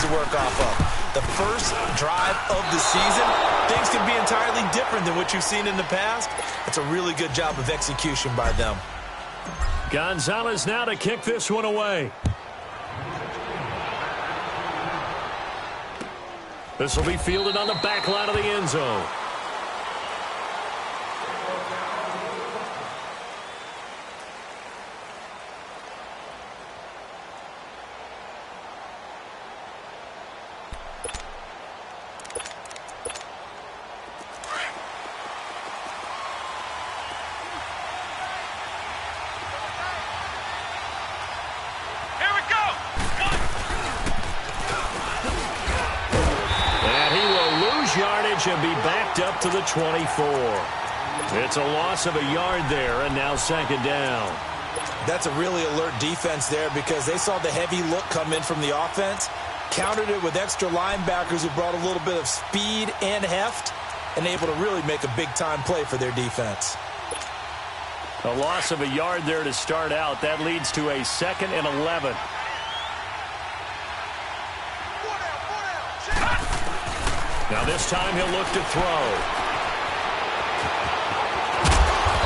to work off of. The first drive of the season, things can be entirely different than what you've seen in the past. It's a really good job of execution by them. Gonzalez now to kick this one away. This will be fielded on the back line of the end zone. And be backed up to the 24. It's a loss of a yard there, and now second down. That's a really alert defense there because they saw the heavy look come in from the offense, countered it with extra linebackers who brought a little bit of speed and heft, and able to really make a big-time play for their defense. A loss of a yard there to start out. That leads to a 2nd and 11. Now this time he'll look to throw.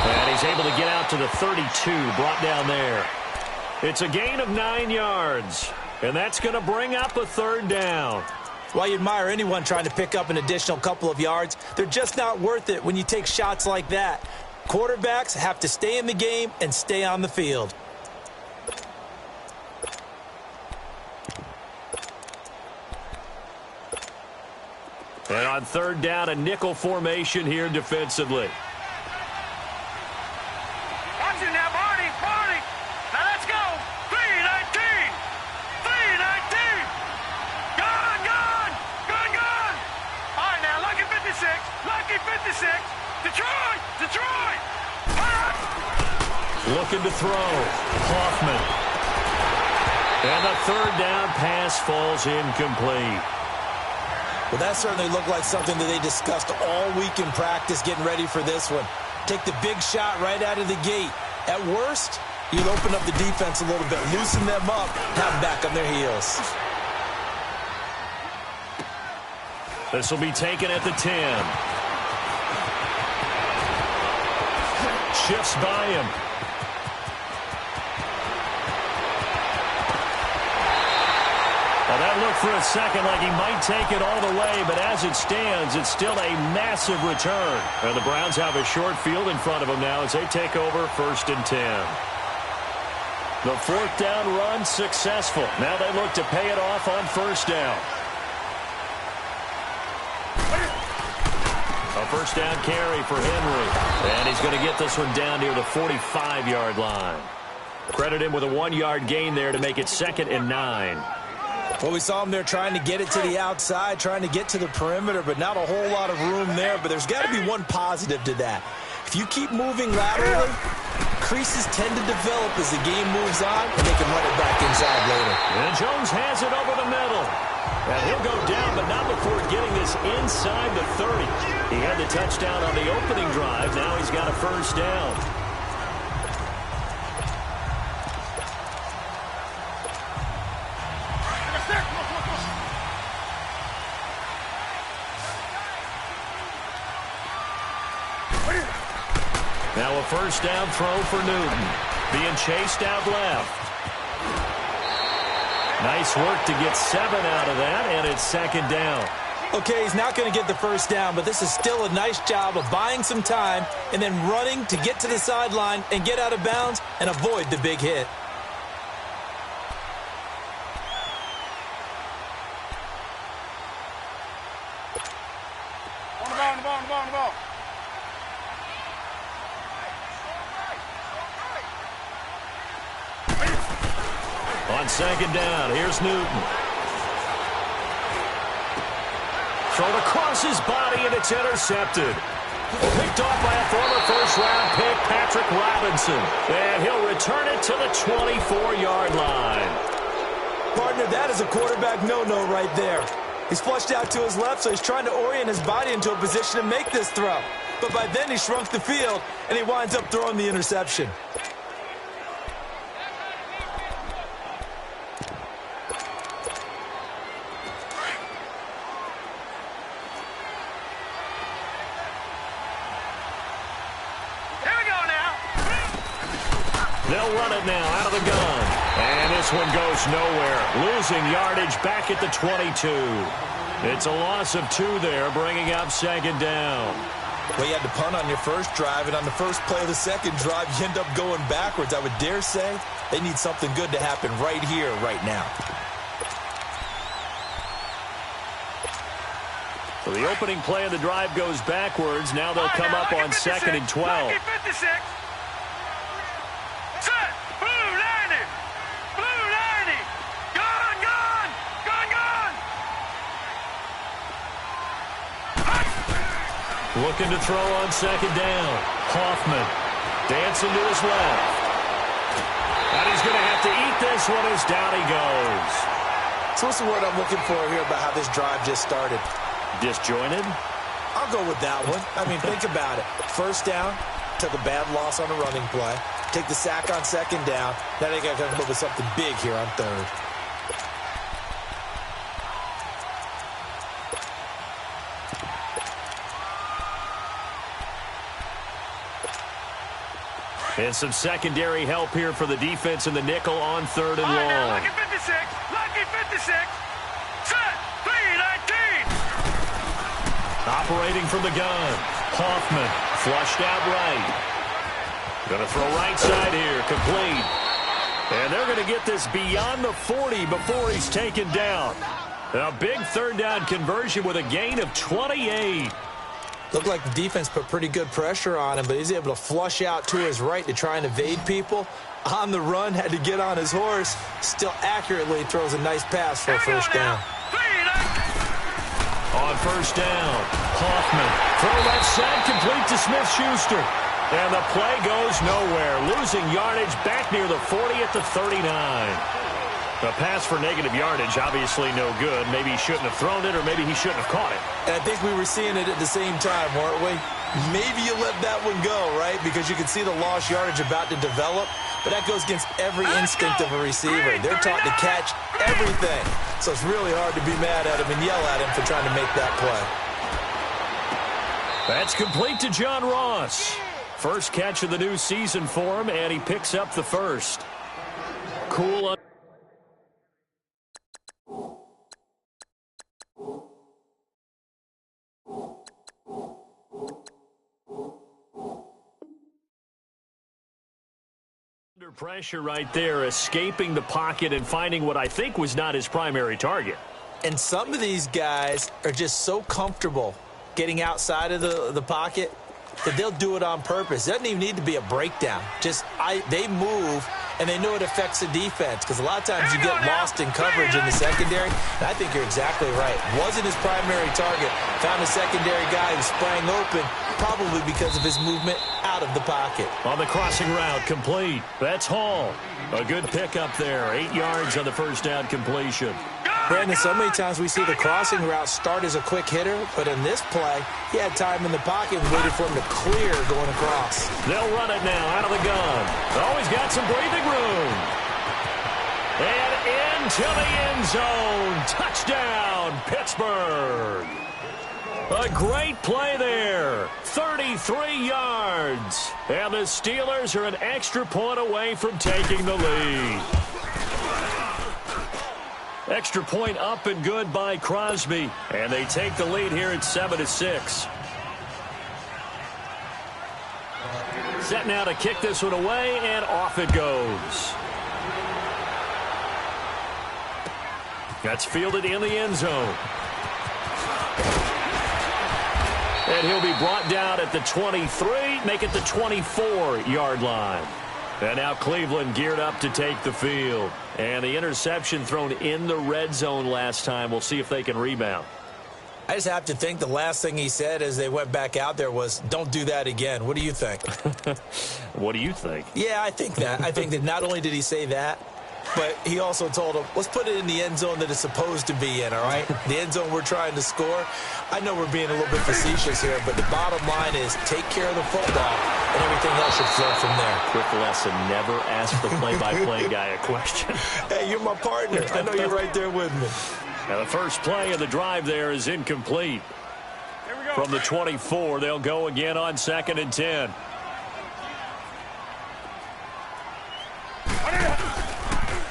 And he's able to get out to the 32, brought down there. It's a gain of 9 yards. And that's going to bring up a 3rd down. While you admire anyone trying to pick up an additional couple of yards, they're just not worth it when you take shots like that. Quarterbacks have to stay in the game and stay on the field. And on 3rd down, a nickel formation here defensively. Watch it now, Marty. Now let's go. 3-19. Gone. All right, now, lucky 56. Detroit. Looking to throw. Hoffman. And the 3rd down pass falls incomplete. Well, that certainly looked like something that they discussed all week in practice getting ready for this one. Take the big shot right out of the gate. At worst, you'd open up the defense a little bit, loosen them up, have them back on their heels. This will be taken at the 10. Shifts by him. Well, that looked for a second like he might take it all the way, but as it stands, it's still a massive return. And the Browns have a short field in front of them now as they take over 1st and 10. The 4th down run successful. Now they look to pay it off on 1st down. A 1st down carry for Henry. And he's going to get this one down near the 45-yard line. Credit him with a 1-yard gain there to make it 2nd and 9. Well, we saw him there trying to get it to the outside, trying to get to the perimeter, but not a whole lot of room there. But there's got to be one positive to that. If you keep moving laterally, creases tend to develop as the game moves on, and they can run it back inside later. And Jones has it over the middle. And he'll go down, but not before getting this inside the 30. He had the touchdown on the opening drive. Now he's got a 1st down. Now a 1st down throw for Newton. Being chased out left. Nice work to get 7 out of that, and it's 2nd down. Okay, he's not going to get the 1st down, but this is still a nice job of buying some time and then running to get to the sideline and get out of bounds and avoid the big hit. On the ball. On 2nd down, here's Newton. Thrown across his body, and it's intercepted. Picked off by a former 1st-round pick, Patrick Robinson. And he'll return it to the 24-yard line. Partner, that is a quarterback no-no right there. He's flushed out to his left, so he's trying to orient his body into a position to make this throw. But by then, he shrunk the field, and he winds up throwing the interception. They'll run it now out of the gun. And this one goes nowhere. Losing yardage back at the 22. It's a loss of 2 there, bringing up second down. Well, you had to punt on your first drive, and on the first play of the second drive, you end up going backwards. I would dare say they need something good to happen right here, right now. So the opening play of the drive goes backwards. Now they'll come up on 2nd and 12. Set. Blue 90. Blue 90. Gun, gun. Gun, gun. Looking to throw on 2nd down. Hoffman dancing to his left. And he's going to have to eat this one as down he goes. So what's the word I'm looking for here about how this drive just started? Disjointed? I'll go with that one. I mean, think about it. First down, took a bad loss on a running play. Take the sack on 2nd down. Now they got to come up with something big here on 3rd. And some secondary help here for the defense in the nickel on 3rd and long. Lucky 56. Lucky 56. Set. 319. Operating from the gun. Hoffman flushed out right. Going to throw right side here. Complete. And they're going to get this beyond the 40 before he's taken down. A big 3rd down conversion with a gain of 28. Looked like the defense put pretty good pressure on him, but he's able to flush out to his right to try and evade people. On the run, had to get on his horse. Still accurately throws a nice pass for a first down. On 1st down, Hoffman. Throw left side, complete to Smith-Schuster. And the play goes nowhere. Losing yardage back near the 40 at the 39. A pass for negative yardage, obviously no good. Maybe he shouldn't have thrown it, or maybe he shouldn't have caught it. And I think we were seeing it at the same time, weren't we? Maybe you let that one go, right? Because you can see the lost yardage about to develop. But that goes against every instinct of a receiver. They're taught to catch everything. So it's really hard to be mad at him and yell at him for trying to make that play. That's complete to John Ross. First catch of the new season for him, and he picks up the first. Cool. Under pressure right there, escaping the pocket and finding what I think was not his primary target. And some of these guys are just so comfortable getting outside of the pocket that they'll do it on purpose. It doesn't even need to be a breakdown. They move, and they know it affects the defense, because a lot of times you get lost in coverage in the secondary. And I think you're exactly right. Wasn't his primary target. Found a secondary guy who sprang open, probably because of his movement out of the pocket. On the crossing route, complete. That's Hall. A good pickup there. 8 yards on the first down completion. Brandon, so many times we see the crossing route start as a quick hitter, but in this play, he had time in the pocket and waited for him to clear going across. They'll run it now out of the gun. Always got some breathing room. And into the end zone. Touchdown, Pittsburgh. A great play there. 33 yards. And the Steelers are an extra point away from taking the lead. Extra point up and good by Crosby. And they take the lead here at 7-6. Set now to kick this one away, and off it goes. That's fielded in the end zone. And he'll be brought down at the 23, make it the 24-yard line. And now Cleveland geared up to take the field. And the interception thrown in the red zone last time. We'll see if they can rebound. I just have to think the last thing he said as they went back out there was, don't do that again. What do you think? What do you think? Yeah, I think that. I think that not only did he say that, but he also told him, let's put it in the end zone that it's supposed to be in, all right? The end zone we're trying to score. I know we're being a little bit facetious here, but the bottom line is take care of the football, and everything else should flow from there. Quick lesson, never ask the play-by-play guy a question. Hey, you're my partner. I know you're right there with me. Now the first play of the drive there is incomplete. From the 24, they'll go again on 2nd and 10.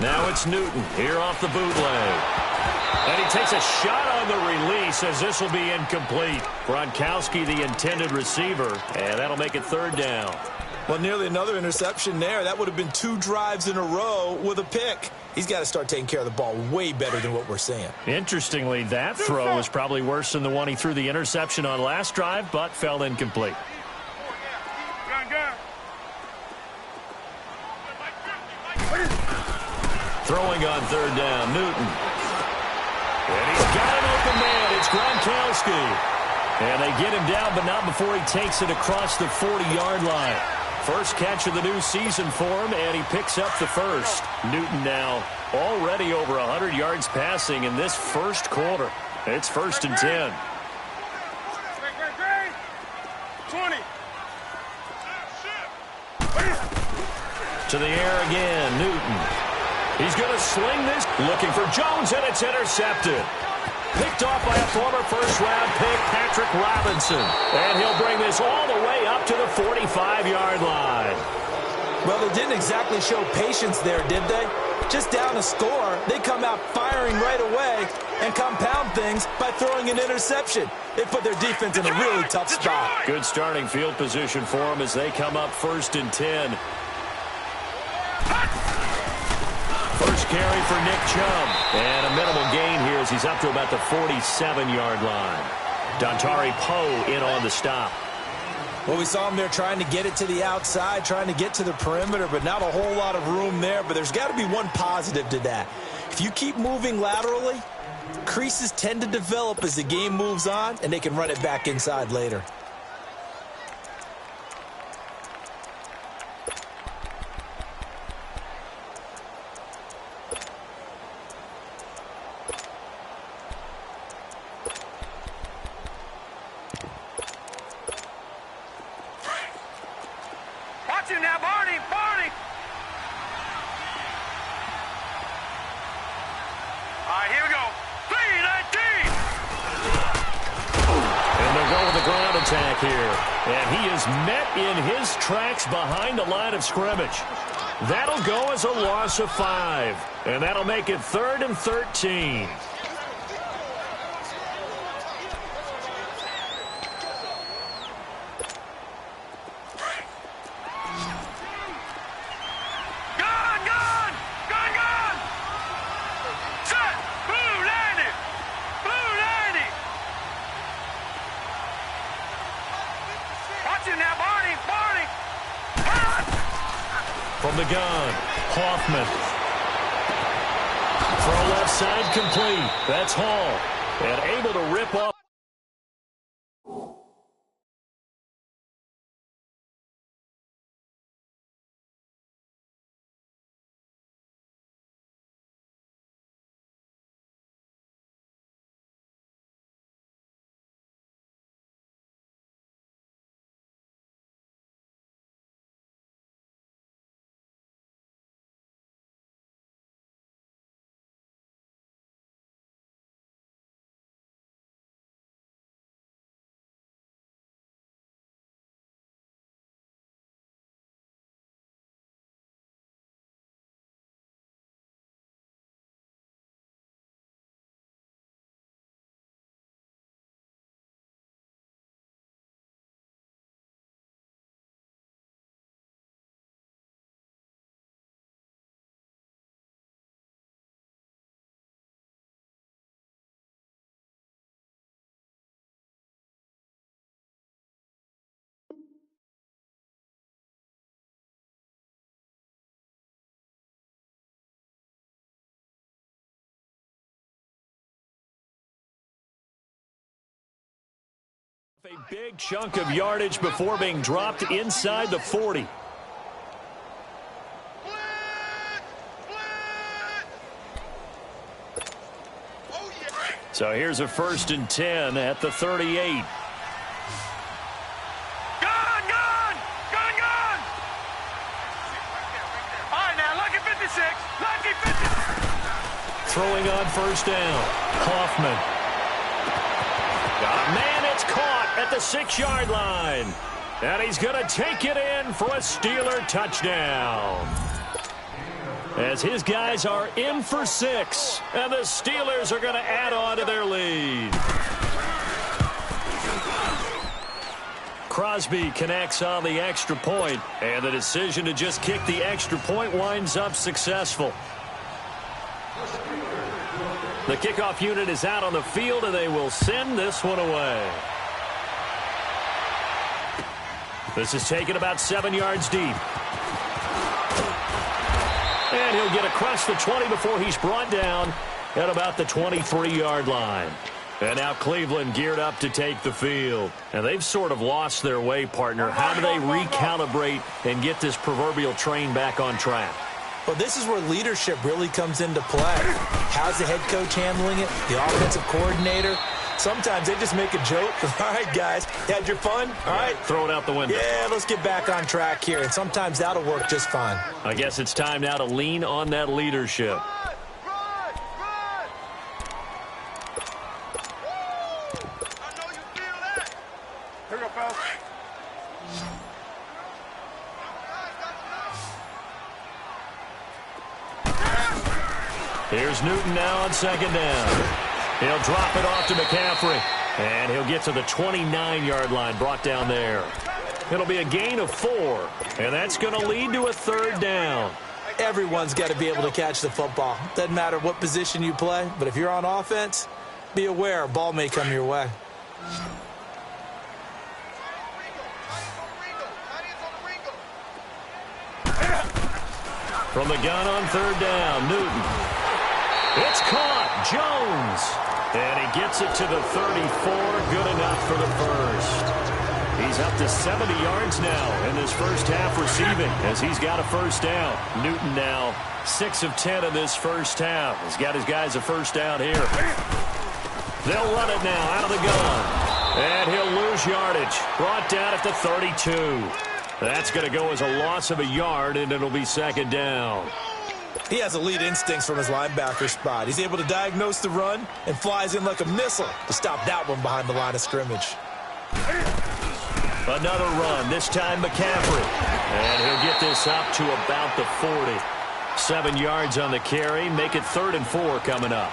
Now it's Newton here off the bootleg. And he takes a shot on the release as this will be incomplete. Gronkowski, the intended receiver, and that'll make it third down. Well, nearly another interception there. That would have been 2 drives in a row with a pick. He's got to start taking care of the ball way better than what we're seeing. Interestingly, that throw was probably worse than the one he threw the interception on last drive, but fell incomplete. Throwing on third down, Newton. And he's got an open man. It's Gronkowski. And they get him down, but not before he takes it across the 40-yard line. First catch of the new season for him, and he picks up the first. Newton now already over 100 yards passing in this first quarter. It's 1st and 10. 20. To the air again, Newton. He's going to sling this, looking for Jones, and it's intercepted. Picked off by a former first-round pick, Patrick Robinson. And he'll bring this all the way up to the 45-yard line. Well, they didn't exactly show patience there, did they? Just down a score, they come out firing right away and compound things by throwing an interception. They put their defense in a really tough spot. Good starting field position for them as they come up 1st and 10. First carry for Nick Chubb. And a minimal gain here as he's up to about the 47-yard line. Dontari Poe in on the stop. Well, we saw him there trying to get it to the outside, trying to get to the perimeter, but not a whole lot of room there. But there's got to be one positive to that. If you keep moving laterally, creases tend to develop as the game moves on, and they can run it back inside later. Now, Barney, Barney. All right, here we go. 3-19. And they'll go with the ground attack here. And he is met in his tracks behind the line of scrimmage. That'll go as a loss of 5. And that'll make it 3rd and 13. From the gun, Hoffman. Throw left side complete. That's Hall. And able to rip off. A big chunk of yardage before being dropped inside the 40. So here's a 1st and 10 at the 38. Throwing on 1st down. Hoffman. Got a man, it's caught at the 6-yard line. And he's going to take it in for a Steeler touchdown. as his guys are in for 6. And the Steelers are going to add on to their lead. Crosby connects on the extra point, and the decision to just kick the extra point winds up successful. The kickoff unit is out on the field, and they will send this one away. This is taken about 7 yards deep. And he'll get across the 20 before he's brought down at about the 23-yard line. And now Cleveland geared up to take the field. And they've sort of lost their way, partner. How do they recalibrate and get this proverbial train back on track? Well, this is where leadership really comes into play. How's the head coach handling it? The offensive coordinator? Sometimes they just make a joke. All right, guys, you had your fun? All right. Throw it out the window. Yeah, let's get back on track here. And sometimes that'll work just fine. I guess it's time now to lean on that leadership. Here's Newton now on second down. He'll drop it off to McCaffrey. And he'll get to the 29-yard line, brought down there. It'll be a gain of 4. And that's going to lead to a third down. Everyone's got to be able to catch the football. Doesn't matter what position you play, but if you're on offense, be aware a ball may come your way. From the gun on third down, Newton. It's caught. Jones. And he gets it to the 34. Good enough for the first. He's up to 70 yards now in this first half receiving as he's got a first down. Newton now 6 of 10 in this first half. He's got his guys a first down here. They'll run it now out of the gun. And he'll lose yardage. Brought down at the 32. That's going to go as a loss of a yard, and it'll be second down. He has elite instincts from his linebacker spot. He's able to diagnose the run and flies in like a missile to stop that one behind the line of scrimmage. Another run, this time McCaffrey. And he'll get this up to about the 40. 7 yards on the carry, make it 3rd and 4 coming up.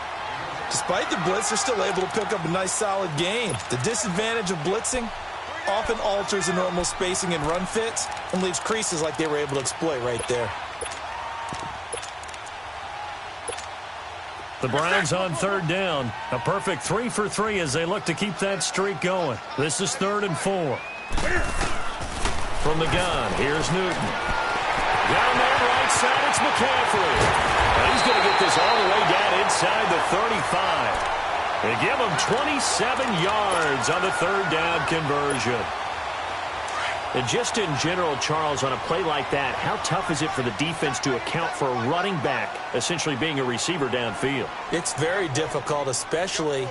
Despite the blitz, they're still able to pick up a nice solid gain. The disadvantage of blitzing often alters the normal spacing and run fits and leaves creases like they were able to exploit right there. The Browns on third down. A perfect 3 for 3 as they look to keep that streak going. This is 3rd and 4. From the gun, here's Newton. Down there right side, it's McCaffrey. And he's going to get this all the way down inside the 35. They give him 27 yards on the third down conversion. And just in general, Charles, on a play like that, how tough is it for the defense to account for a running back essentially being a receiver downfield? It's very difficult, especially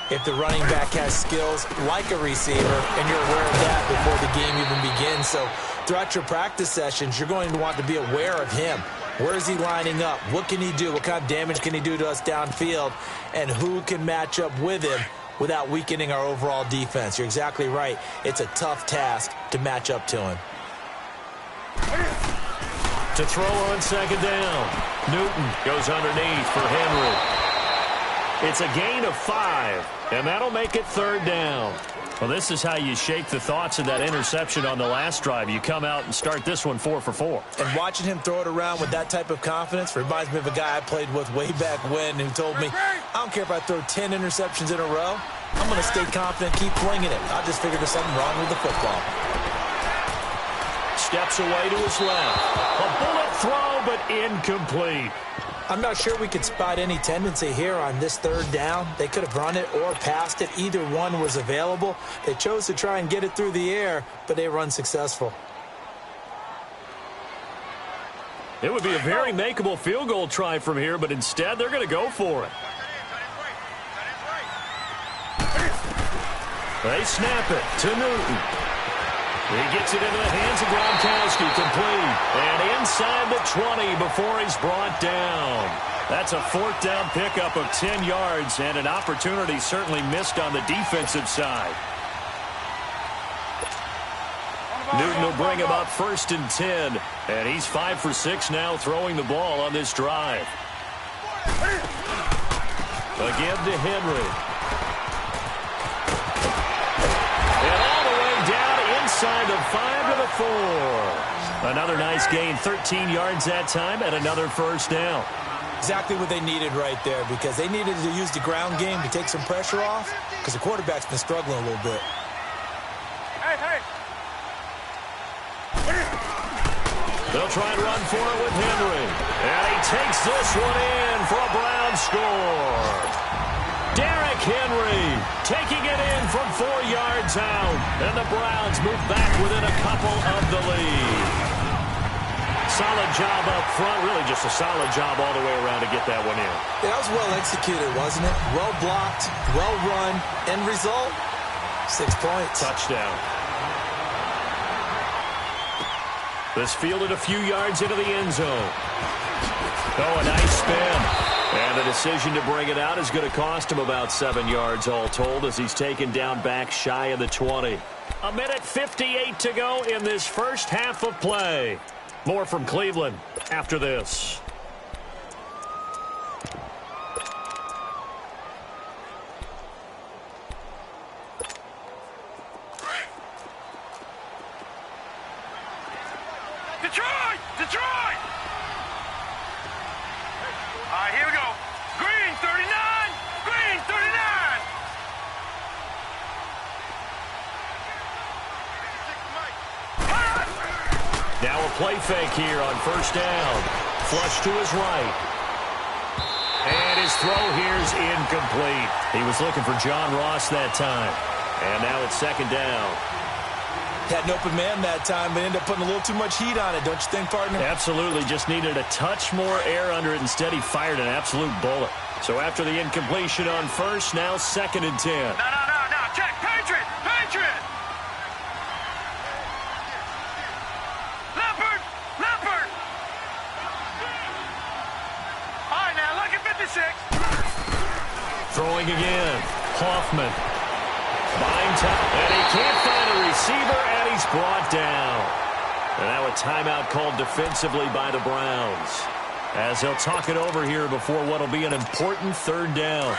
if the running back has skills like a receiver, and you're aware of that before the game even begins. So throughout your practice sessions, you're going to want to be aware of him. Where is he lining up? What can he do? What kind of damage can he do to us downfield? And who can match up with him without weakening our overall defense? You're exactly right. It's a tough task to match up to him. To throw on second down. Newton goes underneath for Henry. It's a gain of 5, and that'll make it third down. Well, this is how you shake the thoughts of that interception on the last drive. You come out and start this one 4 for 4. And watching him throw it around with that type of confidence reminds me of a guy I played with way back when who told me, I don't care if I throw 10 interceptions in a row. I'm going to stay confident, keep flinging it. I just figured there's something wrong with the football. Steps away to his left. A bullet throw, but incomplete. I'm not sure we could spot any tendency here on this third down. They could have run it or passed it. Either one was available. They chose to try and get it through the air, but they were unsuccessful. It would be a very makeable field goal try from here, but instead they're going to go for it. They snap it to Newton. He gets it into the hands of Gronkowski, complete. And inside the 20 before he's brought down. That's a 4th down pickup of 10 yards and an opportunity certainly missed on the defensive side. Newton will bring him up 1st and 10. And he's 5 for 6 now throwing the ball on this drive. Again to Henry. And all the way down inside the 5 to the 4. Another nice gain, 13 yards that time, and another first down. Exactly what they needed right there, because they needed to use the ground game to take some pressure off, because the quarterback's been struggling a little bit. Hey. They'll try and run for it with Henry. And he takes this one in for a Brown score. Derrick Henry taking it in from 4 yards out. And the Browns move back within a couple of the lead. Solid job up front. Really just a solid job all the way around to get that one in. Yeah, that was well executed, wasn't it? Well blocked, well run. End result, 6 points. Touchdown. This fielded a few yards into the end zone. Oh, a nice spin. And the decision to bring it out is going to cost him about 7 yards all told as he's taken down back shy of the 20. 1:58 to go in this first half of play. More from Cleveland after this. Detroit! All right, here we go. Green, 39. Green, 39. Now a play fake here on first down. Flush to his right. And his throw here's incomplete. He was looking for John Ross that time. And now it's 2nd down. Had an open man that time, but ended up putting a little too much heat on it, don't you think, partner? Absolutely. Just needed a touch more air under it. Instead, he fired an absolute bullet. So after the incompletion on first, now 2nd and 10. No. Check. Patriot. Leopard. All right, now look at 56. Throwing again. Hoffman. Buying time. And he can't find a receiver, and he's brought down. And now a timeout called defensively by the Browns, as they'll talk it over here before what will be an important 3rd down.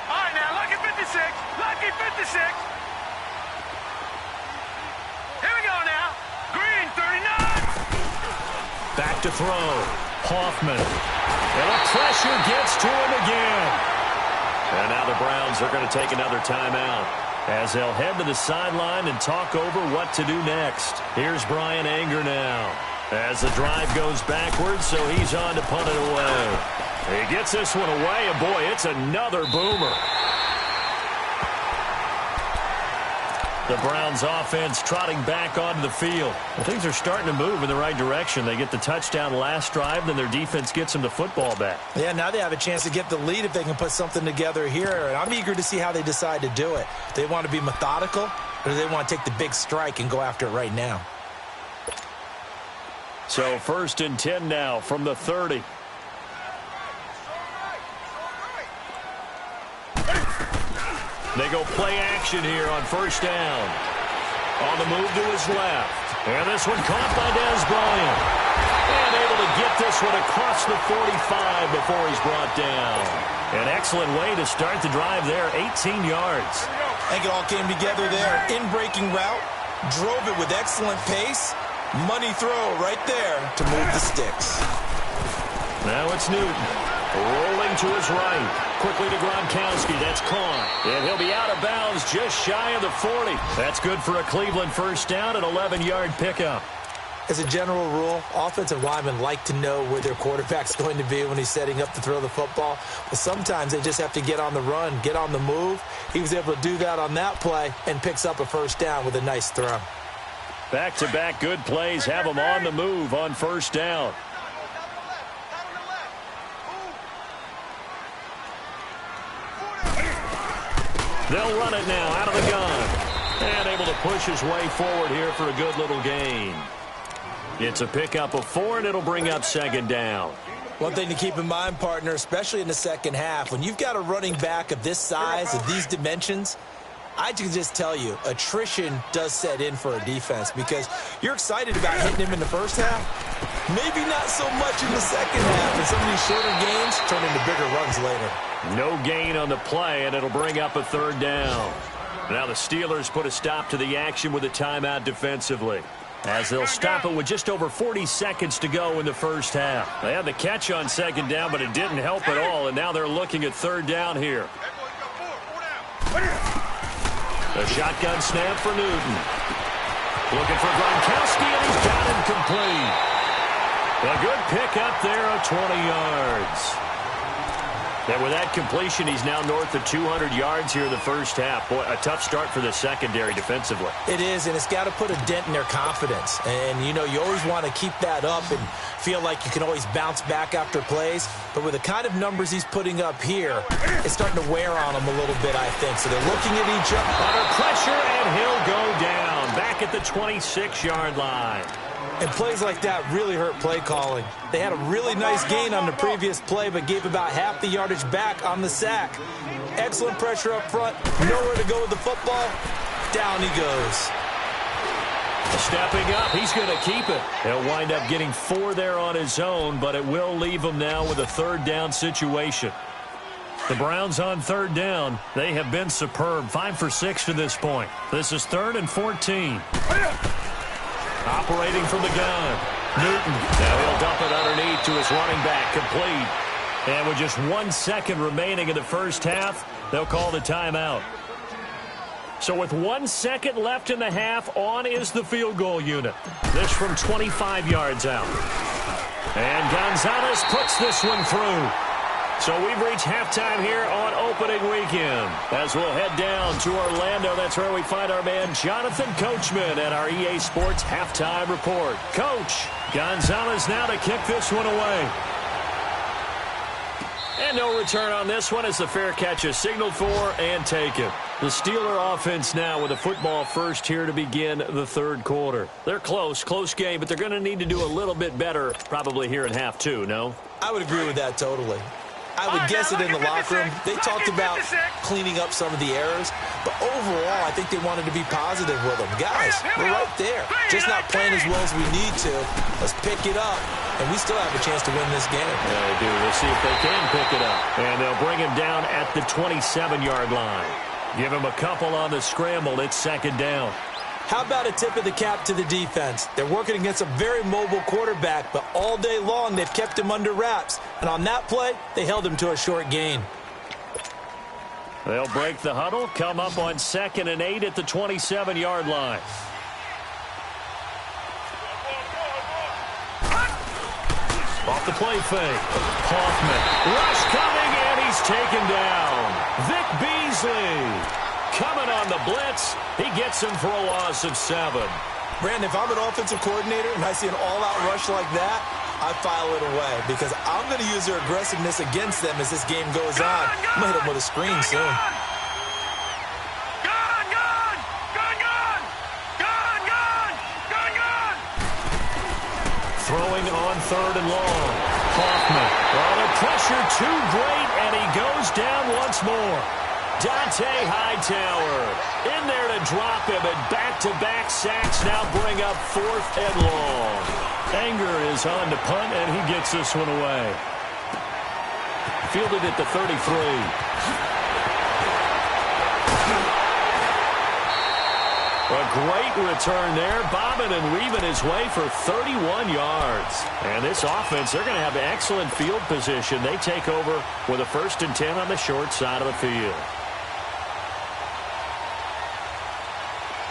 All right, now look at 56. Lucky 56. Here we go now. Green, 39. Back to throw. Hoffman. And the pressure gets to him again. And now the Browns are going to take another timeout as they'll head to the sideline and talk over what to do next. Here's Brian Anger now as the drive goes backwards, so he's on to punt it away. He gets this one away, and boy, it's another boomer. The Browns offense trotting back onto the field. Well, things are starting to move in the right direction. They get the touchdown last drive, then their defense gets them the football back. Yeah, now they have a chance to get the lead if they can put something together here. And I'm eager to see how they decide to do it. Do they want to be methodical, or do they want to take the big strike and go after it right now? So 1st and 10 now from the 30. They go play action here on first down. On the move to his left. And this one caught by Dez Bryant. And able to get this one across the 45 before he's brought down. An excellent way to start the drive there, 18 yards. I think it all came together there. In-breaking route, drove it with excellent pace. Money throw right there to move the sticks. Now it's Newton. Rolling to his right. Quickly to Gronkowski. That's caught. And he'll be out of bounds just shy of the 40. That's good for a Cleveland first down, an 11-yard pickup. As a general rule, offensive linemen like to know where their quarterback's going to be when he's setting up to throw the football. But sometimes they just have to get on the run, get on the move. He was able to do that on that play and picks up a first down with a nice throw. Back-to-back good plays have him on the move on first down. They'll run it now out of the gun. And able to push his way forward here for a good little gain. It's a pickup of 4, and it'll bring up 2nd down. One thing to keep in mind, partner, especially in the second half, when you've got a running back of this size, of these dimensions, I can just tell you, attrition does set in for a defense because you're excited about hitting him in the first half. Maybe not so much in the second half, and some of these shorter gains turn into bigger runs later. No gain on the play, and it'll bring up a third down. Now the Steelers put a stop to the action with a timeout defensively, as they'll stop it with just over 40 seconds to go in the first half. They had the catch on second down, but it didn't help at all, and now they're looking at third down here. A shotgun snap for Newton. Looking for Gronkowski, and he's got him complete. A good pickup there of 20 yards. And with that completion, he's now north of 200 yards here in the first half. Boy, a tough start for the secondary defensively. It is, and it's got to put a dent in their confidence. And, you always want to keep that up and feel like you can always bounce back after plays. But with the kind of numbers he's putting up here, it's starting to wear on him a little bit, I think. So they're looking at each other. Under pressure, and he'll go down back at the 26-yard line. And plays like that really hurt play calling. They had a really nice gain on the previous play, but gave about half the yardage back on the sack. Excellent pressure up front. Nowhere to go with the football. Down he goes. Stepping up, he's going to keep it. He'll wind up getting 4 there on his own, but it will leave him now with a third down situation. The Browns on third down. They have been superb. 5 for 6 to this point. This is 3rd and 14. Operating from the gun. Newton. Now he'll dump it underneath to his running back. Complete. And with just 1 second remaining in the first half, they'll call the timeout. So with 1 second left in the half, on is the field goal unit. This from 25 yards out. And Gonzalez puts this one through. So we've reached halftime here on opening weekend. As we'll head down to Orlando, that's where we find our man Jonathan Coachman at our EA Sports Halftime Report. Coach, Gonzalez now to kick this one away. And no return on this one as the fair catch is signaled for and taken. The Steeler offense now with a football first here to begin the third quarter. They're close game, but they're going to need to do a little bit better probably here in half two, no? I would agree with that totally. I would guess it in the locker room. They talked about cleaning up some of the errors, but overall, I think they wanted to be positive with them. Guys, we're right there. Just not playing as well as we need to. Let's pick it up, and we still have a chance to win this game. Yeah, they do. We'll see if they can pick it up. And they'll bring him down at the 27-yard line. Give him a couple on the scramble. It's second down. How about a tip of the cap to the defense? They're working against a very mobile quarterback, but all day long they've kept him under wraps. And on that play, they held him to a short gain. They'll break the huddle, come up on 2nd and 8 at the 27-yard line. Off the play fake. Hoffman. Rush coming, and he's taken down. Vic Beasley. Coming on the blitz, he gets him for a loss of 7. Brandon, if I'm an offensive coordinator and I see an all-out rush like that, I file it away because I'm going to use their aggressiveness against them as this game goes on. I'm going to hit them with a screen soon. Throwing on 3rd and long. Hoffman. Oh, the pressure too great, and he goes down once more. Dante Hightower in there to drop him, and back-to-back sacks now bring up 4th and long. Anger is on to punt, and he gets this one away. Fielded at the 33. A great return there, bobbing and weaving his way for 31 yards. And this offense, they're going to have excellent field position. They take over with a 1st and 10 on the short side of the field.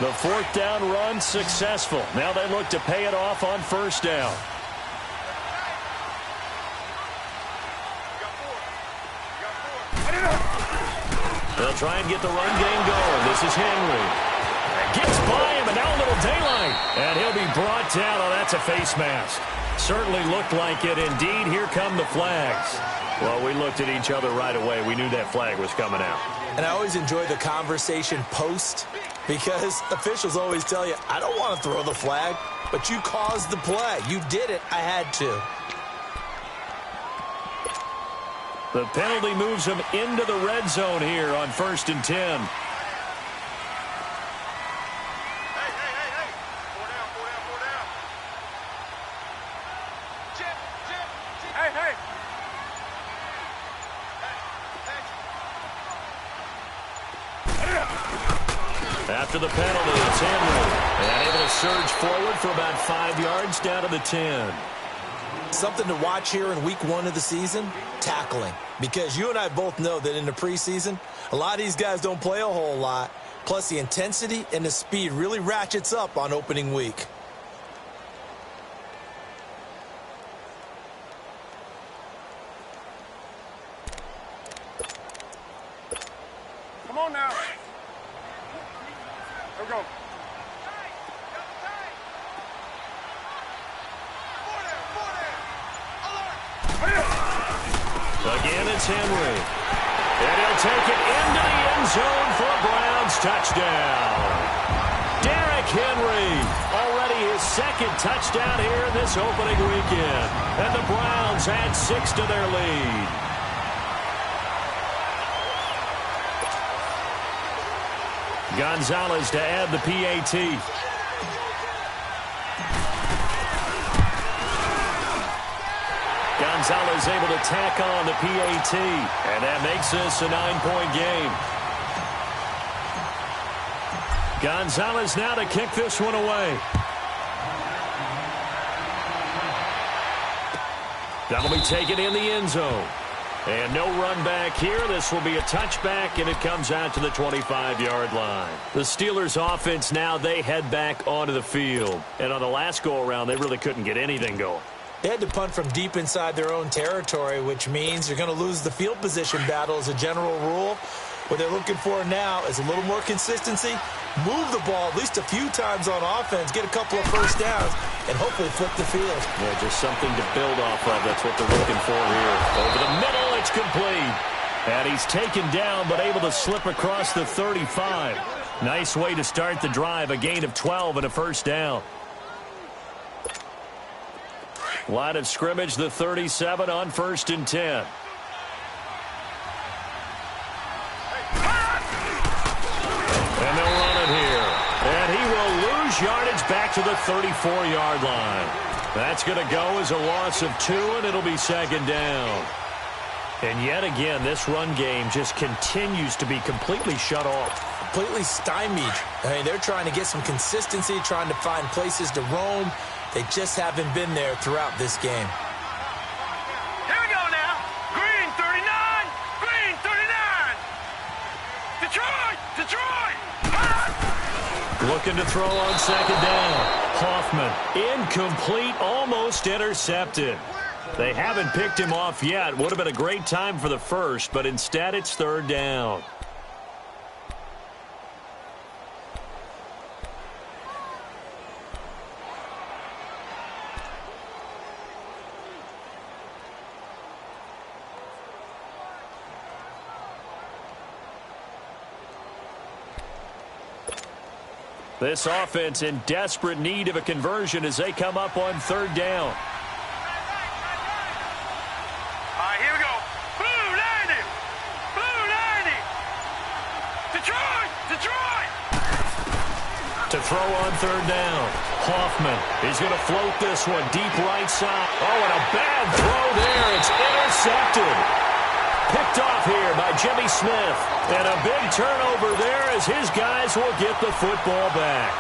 The 4th down run successful. Now they look to pay it off on 1st down. They'll try and get the run game going. This is Henry. Gets by him, and now a little daylight. And he'll be brought down. Oh, that's a face mask. Certainly looked like it. Indeed, here come the flags. Well, we looked at each other right away. We knew that flag was coming out. And I always enjoy the conversation post because officials always tell you, I don't want to throw the flag, but you caused the play. You did it. I had to. The penalty moves him into the red zone here on 1st and 10. After the penalty, it's Henry. And able to surge forward for about 5 yards down to the 10. Something to watch here in week 1 of the season, tackling. Because you and I both know that in the preseason, a lot of these guys don't play a whole lot. Plus, the intensity and the speed really ratchets up on opening week. Come on now. Here we go. Again, it's Henry. And he'll take it into the end zone for a Browns touchdown. Derrick Henry, already his second touchdown here in this opening weekend. And the Browns add 6 to their lead. Gonzalez to add the PAT. Gonzalez able to tack on the PAT, and that makes this a 9-point game. Gonzalez now to kick this one away. That'll be taken in the end zone. And no run back here. This will be a touchback, and it comes out to the 25-yard line. The Steelers' offense now, they head back onto the field. And on the last go-around, they really couldn't get anything going. They had to punt from deep inside their own territory, which means they're going to lose the field position battle as a general rule. What they're looking for now is a little more consistency, move the ball at least a few times on offense, get a couple of first downs, and hopefully flip the field. Yeah, just something to build off of. That's what they're looking for here. Over the middle, it's complete. And he's taken down, but able to slip across the 35. Nice way to start the drive, a gain of 12 and a first down. Line of scrimmage, the 37 on 1st and 10. And they'll run it here. And he will lose yardage back to the 34-yard line. That's going to go as a loss of 2, and it'll be second down. And yet again, this run game just continues to be completely shut off. Completely stymied. I mean, they're trying to get some consistency, trying to find places to roam. They just haven't been there throughout this game. Here we go now. Green 39. Green 39. Detroit. Detroit. Looking to throw on second down. Hoffman, incomplete, almost intercepted. They haven't picked him off yet. Would have been a great time for the first, but instead it's third down. This offense in desperate need of a conversion as they come up on third down. All right, here we go. Blue 90. Blue 90. Detroit. Detroit. To throw on third down. Hoffman is going to float this one deep right side. Oh, and a bad throw there. It's intercepted. Picked off here by Jimmy Smith. And a big turnover there as his guys will get the football back.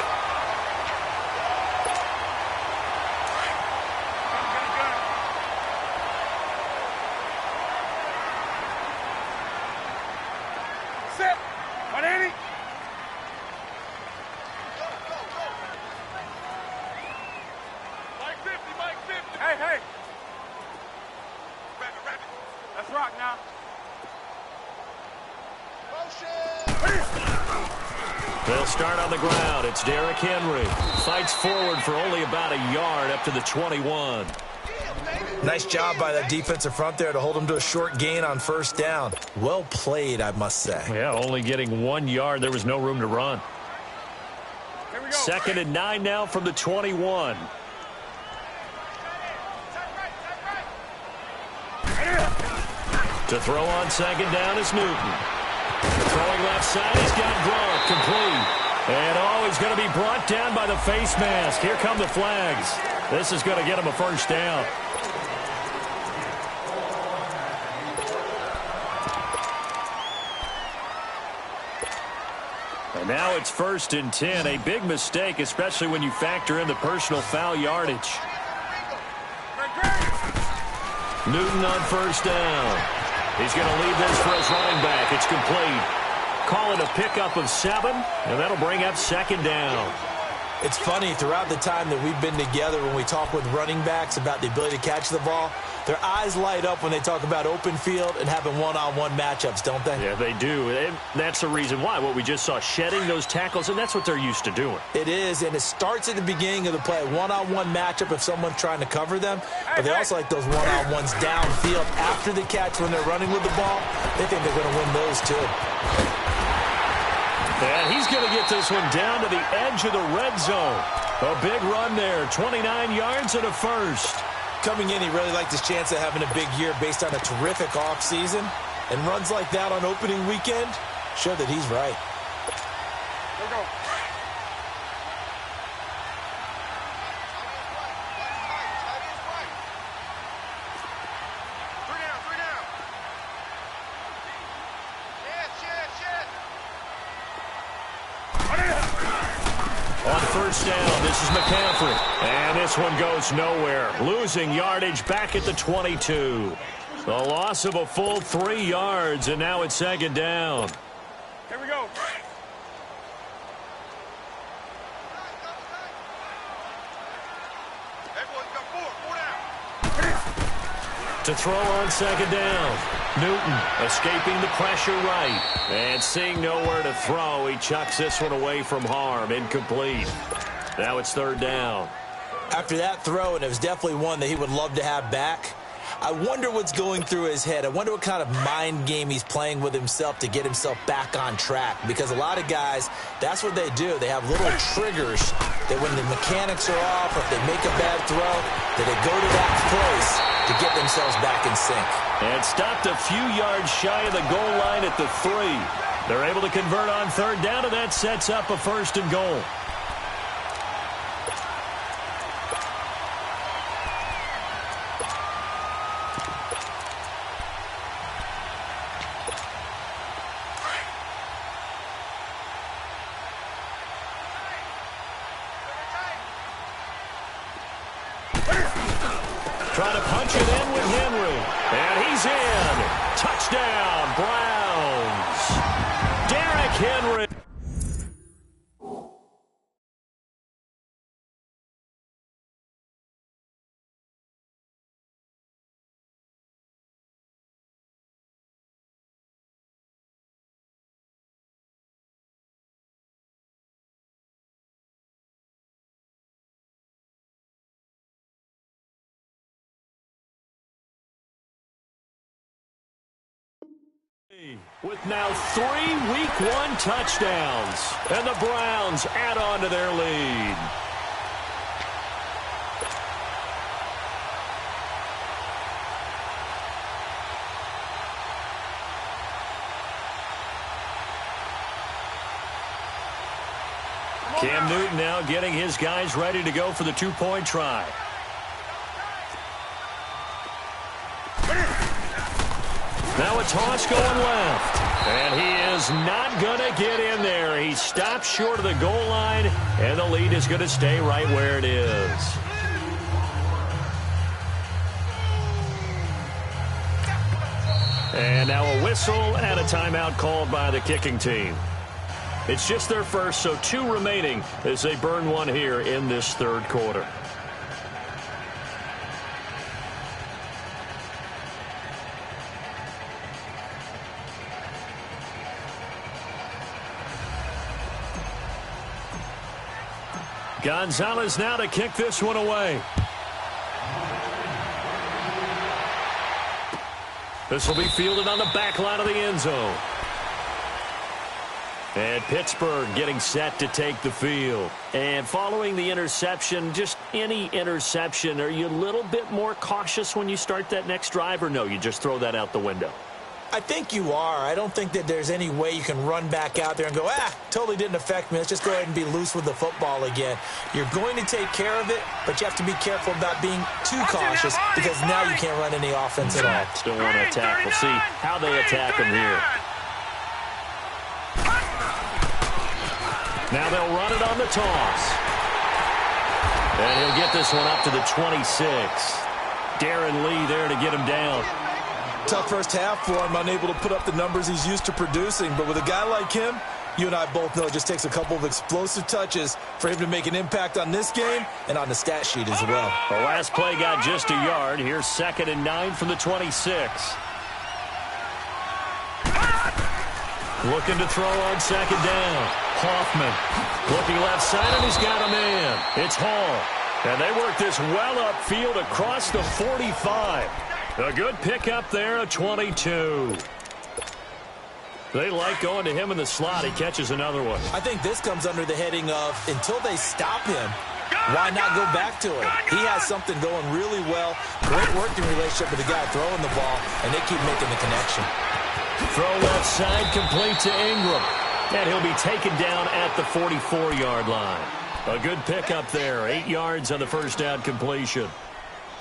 Set. 180. Mike 50, Mike 50. Hey, hey. Rapid. Let's rock now. They'll start on the ground. It's Derrick Henry. Fights forward for only about a yard up to the 21. Nice job by that defensive front there to hold him to a short gain on first down. Well played, I must say. Yeah, only getting 1 yard. There was no room to run. Here we go. 2nd and 9 now from the 21. To throw on second down is Newton. Throwing left side, he's got Gronk, complete. And he's going to be brought down by the face mask. Here come the flags. This is going to get him a first down. And now it's 1st and 10. A big mistake, especially when you factor in the personal foul yardage. Newton on 1st down. He's going to leave this for his running back. It's complete. Call it a pickup of 7, and that'll bring up 2nd down. It's funny, throughout the time that we've been together, when we talk with running backs about the ability to catch the ball, their eyes light up when they talk about open field and having one-on-one matchups, don't they? Yeah, they do. And that's the reason why. What we just saw, shedding those tackles, and that's what they're used to doing. It is, and it starts at the beginning of the play. One-on-one matchup if someone's trying to cover them, but they also like those one-on-ones downfield after the catch when they're running with the ball. They think they're going to win those too. And he's going to get this one down to the edge of the red zone. A big run there, 29 yards and a first. Coming in, he really liked his chance of having a big year based on a terrific offseason. And runs like that on opening weekend show that he's right. Here we go. Three down. Shit. On 1st down, this is McCaffrey. And this one goes nowhere. Losing yardage back at the 22. The loss of a full 3 yards, and now it's 2nd down. Here we go. Hey, boys, you got 4 down. To throw on 2nd down. Newton escaping the pressure right. And seeing nowhere to throw, he chucks this one away from harm. Incomplete. Now it's 3rd down. After that throw, and it was definitely one that he would love to have back, I wonder what's going through his head. I wonder what kind of mind game he's playing with himself to get himself back on track. Because a lot of guys, that's what they do. They have little triggers that when the mechanics are off, or if they make a bad throw, that they go to that place to get themselves back in sync. And stopped a few yards shy of the goal line at the 3. They're able to convert on 3rd down, and that sets up a 1st and goal. Trying to punch it in with Henry. And he's in. Touchdown, Browns. Derrick Henry. With now 3 Week 1 touchdowns. And the Browns add on to their lead. Cam Newton now getting his guys ready to go for the 2-point try. Now a toss going left. And he is not going to get in there. He stops short of the goal line, and the lead is going to stay right where it is. And now a whistle and a timeout called by the kicking team. It's just their first, so 2 remaining as they burn one here in this 3rd quarter. Gonzalez now to kick this one away. This will be fielded on the back line of the end zone. And Pittsburgh getting set to take the field. And following the interception, just any interception, are you a little bit more cautious when you start that next drive, or no, you just throw that out the window? I think you are. I don't think that there's any way you can run back out there and go, totally didn't affect me. Let's just go ahead and be loose with the football again. You're going to take care of it, but you have to be careful about being too cautious because now you can't run any offense at all. Still want to attack. We'll see how they attack them here. Now they'll run it on the toss. And he'll get this one up to the 26. Darren Lee there to get him down. Tough first half for him, unable to put up the numbers he's used to producing. But with a guy like him, you and I both know it just takes a couple of explosive touches for him to make an impact on this game and on the stat sheet as well. The last play got just a yard. Here's 2nd and 9 from the 26. Looking to throw on 2nd down. Hoffman looking left side, and he's got a man. It's Hall. And they work this well upfield across the 45. A good pickup there, a 22. They like going to him in the slot. He catches another one. I think this comes under the heading of until they stop him, why not go back to him? He has something going really well. Great working relationship with the guy throwing the ball, and they keep making the connection. Throw left side, complete to Ingram. And he'll be taken down at the 44-yard line. A good pickup there. 8 yards on the first down completion.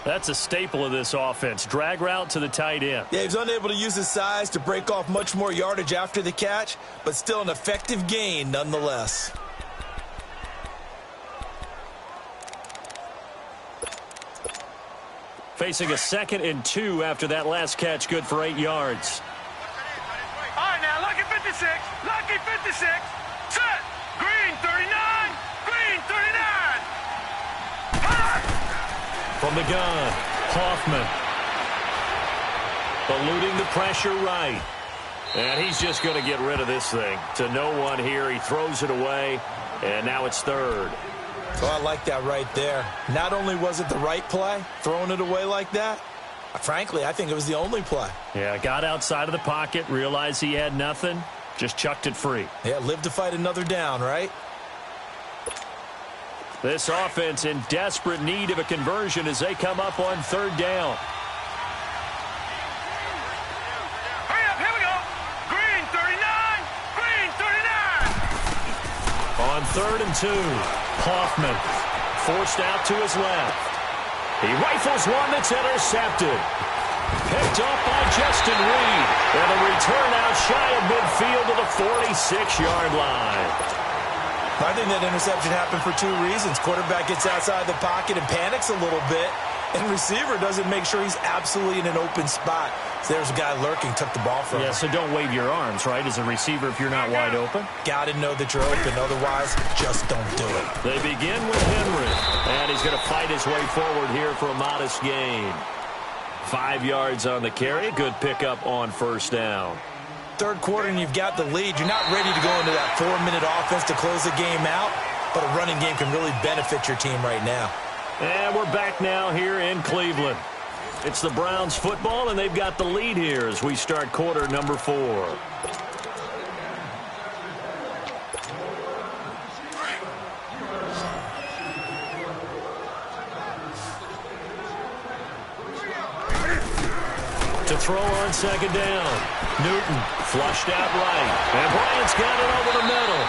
That's a staple of this offense. Drag route to the tight end. Yeah, he's unable to use his size to break off much more yardage after the catch, but still an effective gain nonetheless. Facing a 2nd and 2 after that last catch, good for 8 yards. All right, now, Lucky 56. Lucky 56. Set. Green 39. Green 39. From the gun, Hoffman. Eluding the pressure right. And he's just going to get rid of this thing. To no one here. He throws it away. And now it's 3rd. Oh, I like that right there. Not only was it the right play, throwing it away like that, frankly, I think it was the only play. Yeah, got outside of the pocket, realized he had nothing, just chucked it free. Yeah, live to fight another down, right? This offense in desperate need of a conversion as they come up on 3rd down. Hurry up, here we go. Green 39. Green 39. On 3rd and 2, Hoffman forced out to his left. He rifles one that's intercepted. Picked up by Justin Reed. And a return out shy of midfield to the 46-yard line. I think that interception happened for 2 reasons. Quarterback gets outside the pocket and panics a little bit, and receiver doesn't make sure he's absolutely in an open spot. So there's a guy lurking, took the ball from him. Yeah, so don't wave your arms, right, as a receiver if you're not wide open. Got to know that you're open. Otherwise, just don't do it. They begin with Henry, and he's going to fight his way forward here for a modest gain. 5 yards on the carry. Good pickup on 1st down. 3rd quarter and you've got the lead. You're not ready to go into that 4-minute offense to close the game out, but a running game can really benefit your team right now. And we're back now here in Cleveland. It's the Browns football, and they've got the lead here as we start quarter number 4. To throw on 2nd down. Newton flushed out right. And Bryant's got it over the middle.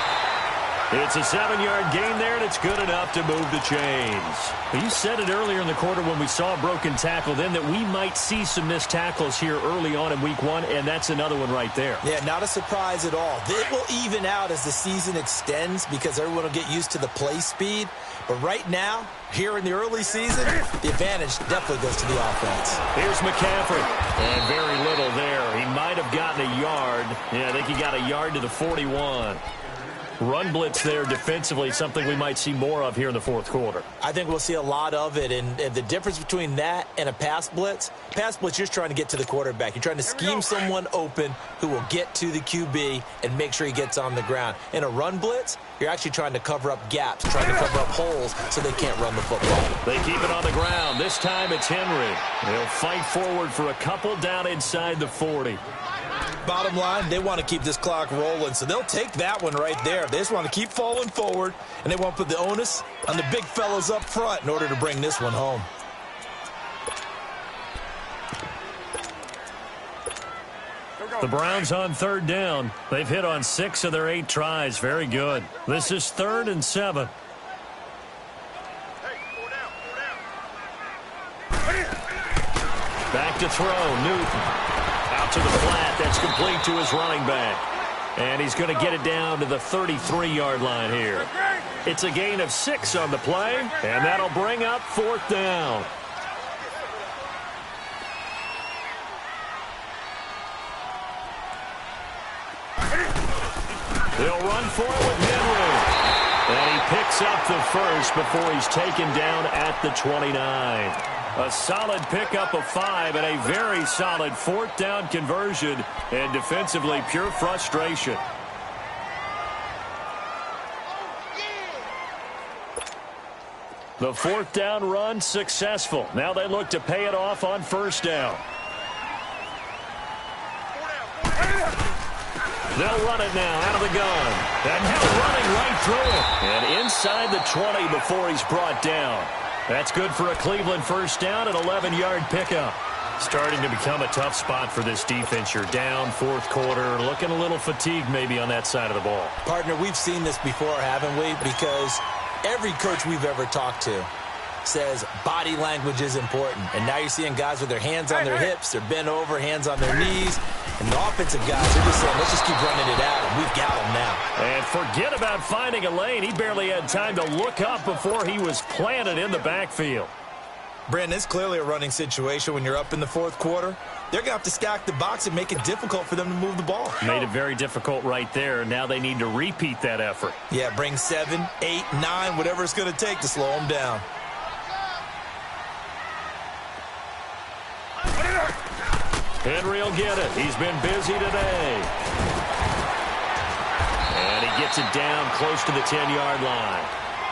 It's a 7-yard gain there, and it's good enough to move the chains. You said it earlier in the quarter when we saw a broken tackle then that we might see some missed tackles here early on in week 1, and that's another one right there. Yeah, not a surprise at all. It will even out as the season extends because everyone will get used to the play speed. But right now, here in the early season, the advantage definitely goes to the offense. Here's McCaffrey. And very little there. He might have gotten a yard. Yeah, I think he got a yard to the 41. Run blitz there defensively, something we might see more of here in the 4th quarter. I think we'll see a lot of it, and the difference between that and a pass blitz, you're just trying to get to the quarterback. You're trying to scheme someone open who will get to the QB and make sure he gets on the ground. In a run blitz, you're actually trying to cover up gaps, trying to cover up holes so they can't run the football. They keep it on the ground. This time it's Henry. They'll fight forward for a couple down inside the 40. Bottom line, they want to keep this clock rolling, so they'll take that one right there. They just want to keep falling forward, and they want to put the onus on the big fellas up front in order to bring this one home. The Browns on 3rd down. They've hit on 6 of their 8 tries. Very good. This is 3rd and 7. Back to throw, Newton. Out to the flat, that's complete to his running back. And he's going to get it down to the 33-yard line here. It's a gain of 6 on the play, and that'll bring up 4th down. They'll run for it with Henry. And he picks up the first before he's taken down at the 29. A solid pickup of 5 and a very solid 4th down conversion. And defensively, pure frustration. The 4th down run successful. Now they look to pay it off on 1st down. They'll run it now out of the gun. And now running right through it. And inside the 20 before he's brought down. That's good for a Cleveland 1st down, an 11-yard pickup. Starting to become a tough spot for this defense. You're down 4th quarter, looking a little fatigued maybe on that side of the ball. Partner, we've seen this before, haven't we? Because every coach we've ever talked to says body language is important. And now you're seeing guys with their hands on their hips, they're bent over, hands on their knees. And the offensive guys are just saying, let's just keep running it out, and we've got him now. And forget about finding a lane. He barely had time to look up before he was planted in the backfield. Brandon, it's clearly a running situation when you're up in the 4th quarter. They're going to have to stack the box and make it difficult for them to move the ball. Made it very difficult right there. Now they need to repeat that effort. Yeah, bring 7, 8, 9, whatever it's going to take to slow them down. Henry will get it. He's been busy today. And he gets it down close to the 10-yard line.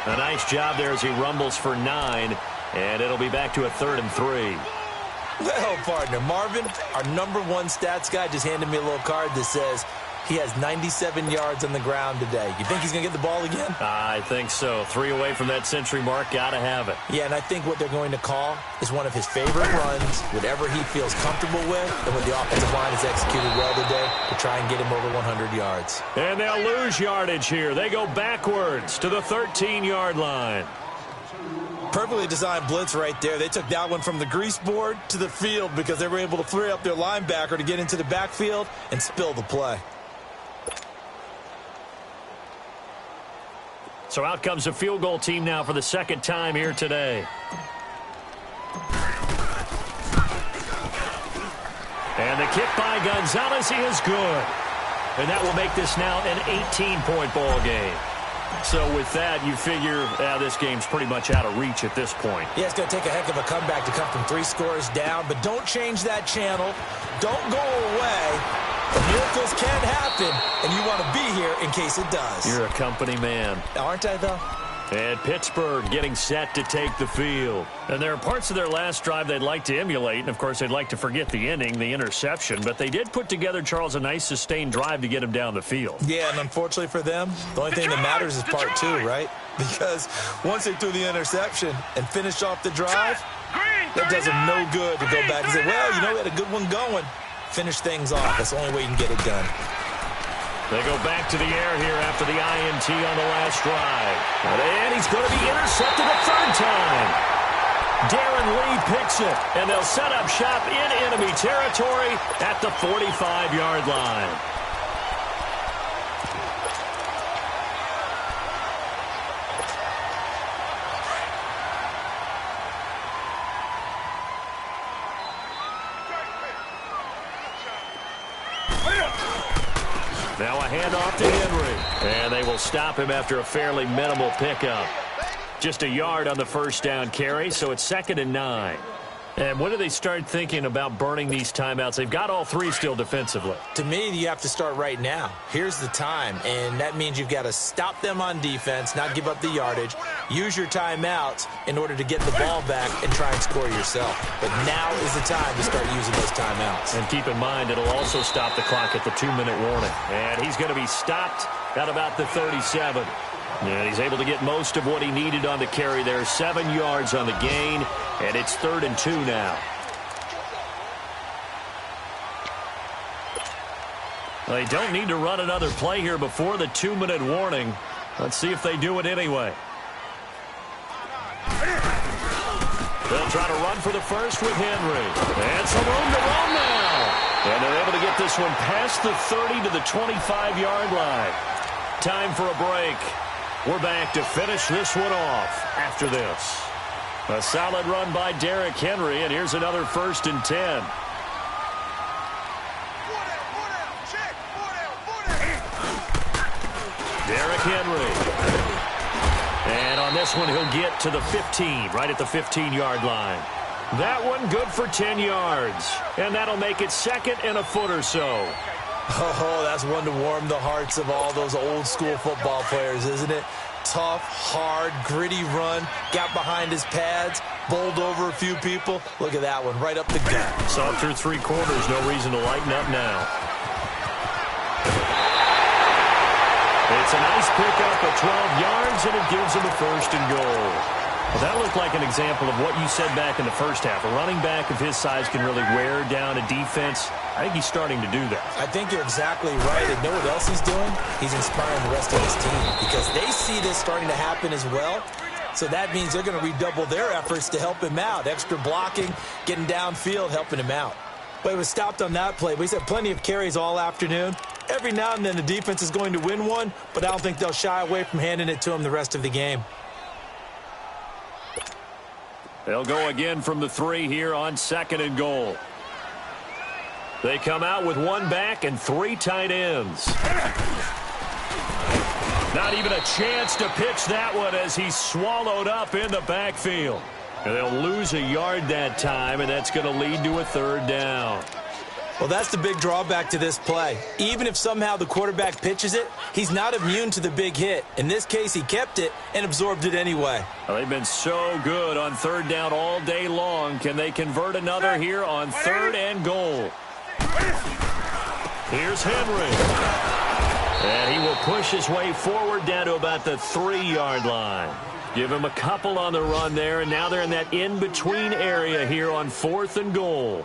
A nice job there as he rumbles for 9. And it'll be back to a 3rd and 3. Well, partner, Marvin, our #1 stats guy, just handed me a little card that says he has 97 yards on the ground today. You think he's going to get the ball again? I think so. 3 away from that century mark. Got to have it. Yeah, and I think what they're going to call is one of his favorite runs, whatever he feels comfortable with, and when the offensive line is executed well today, to try and get him over 100 yards. And they'll lose yardage here. They go backwards to the 13-yard line. Perfectly designed blitz right there. They took that one from the grease board to the field because they were able to free up their linebacker to get into the backfield and spill the play. So out comes a field goal team now for the 2nd time here today. And the kick by Gonzalez, he is good. And that will make this now an 18-point ball game. So with that, you figure this game's pretty much out of reach at this point. Yeah, it's going to take a heck of a comeback to come from 3 scores down, but don't change that channel. Don't go away. Miracles can happen, and you want to be here in case it does. You're a company man. Aren't I, though? And Pittsburgh getting set to take the field. And there are parts of their last drive they'd like to emulate. And, of course, they'd like to forget the ending, the interception. But they did put together, Charles, a nice sustained drive to get him down the field. Yeah, and unfortunately for them, the only thing that matters is part 2, right? Because once they threw the interception and finished off the drive, that does them no good to go back and say, well, you know, we had a good one going. Finish things off. That's the only way you can get it done. They go back to the air here after the INT on the last drive. And he's going to be intercepted a 3rd time. Darren Lee picks it, and they'll set up shop in enemy territory at the 45-yard line. Now a handoff to Henry. And they will stop him after a fairly minimal pickup. Just a yard on the 1st down carry, so it's 2nd and 9. And when do they start thinking about burning these timeouts? They've got all 3 still defensively. To me, you have to start right now. Here's the time, and that means you've got to stop them on defense, not give up the yardage, use your timeouts in order to get the ball back and try and score yourself. But now is the time to start using those timeouts. And keep in mind, it'll also stop the clock at the 2-minute warning. And he's going to be stopped at about the 37. And he's able to get most of what he needed on the carry there. 7 yards on the gain, and it's 3rd and 2 now. They don't need to run another play here before the 2-minute warning. Let's see if they do it anyway. They'll try to run for the first with Henry. And some room to run now. And they're able to get this one past the 30 to the 25-yard line. Time for a break. We're back to finish this one off after this. A solid run by Derrick Henry, and here's another 1st and 10. Derrick Henry. And on this one, he'll get to the 15, right at the 15-yard line. That one good for 10 yards. And that'll make it 2nd and a foot or so. Oh, that's one to warm the hearts of all those old-school football players, isn't it? Tough, hard, gritty run. Got behind his pads, bowled over a few people. Look at that one, right up the gut. Saw through 3 quarters, no reason to lighten up now. It's a nice pickup of 12 yards, and it gives him a 1st and goal. Well, that looked like an example of what you said back in the first half. A running back of his size can really wear down a defense. I think he's starting to do that. I think you're exactly right. And know what else he's doing? He's inspiring the rest of his team because they see this starting to happen as well. So that means they're going to redouble their efforts to help him out. Extra blocking, getting downfield, helping him out. But he was stopped on that play. But he's had plenty of carries all afternoon. Every now and then the defense is going to win one, but I don't think they'll shy away from handing it to him the rest of the game. They'll go again from the 3 here on 2nd and goal. They come out with 1 back and 3 tight ends. Not even a chance to pitch that one as he's swallowed up in the backfield. And they'll lose a yard that time, and that's going to lead to a 3rd down. Well, that's the big drawback to this play. Even if somehow the quarterback pitches it, he's not immune to the big hit. In this case, he kept it and absorbed it anyway. Well, they've been so good on 3rd down all day long. Can they convert another here on 3rd and goal? Here's Henry. And he will push his way forward down to about the 3-yard line. Give him a couple on the run there, and now they're in that in-between area here on 4th and goal.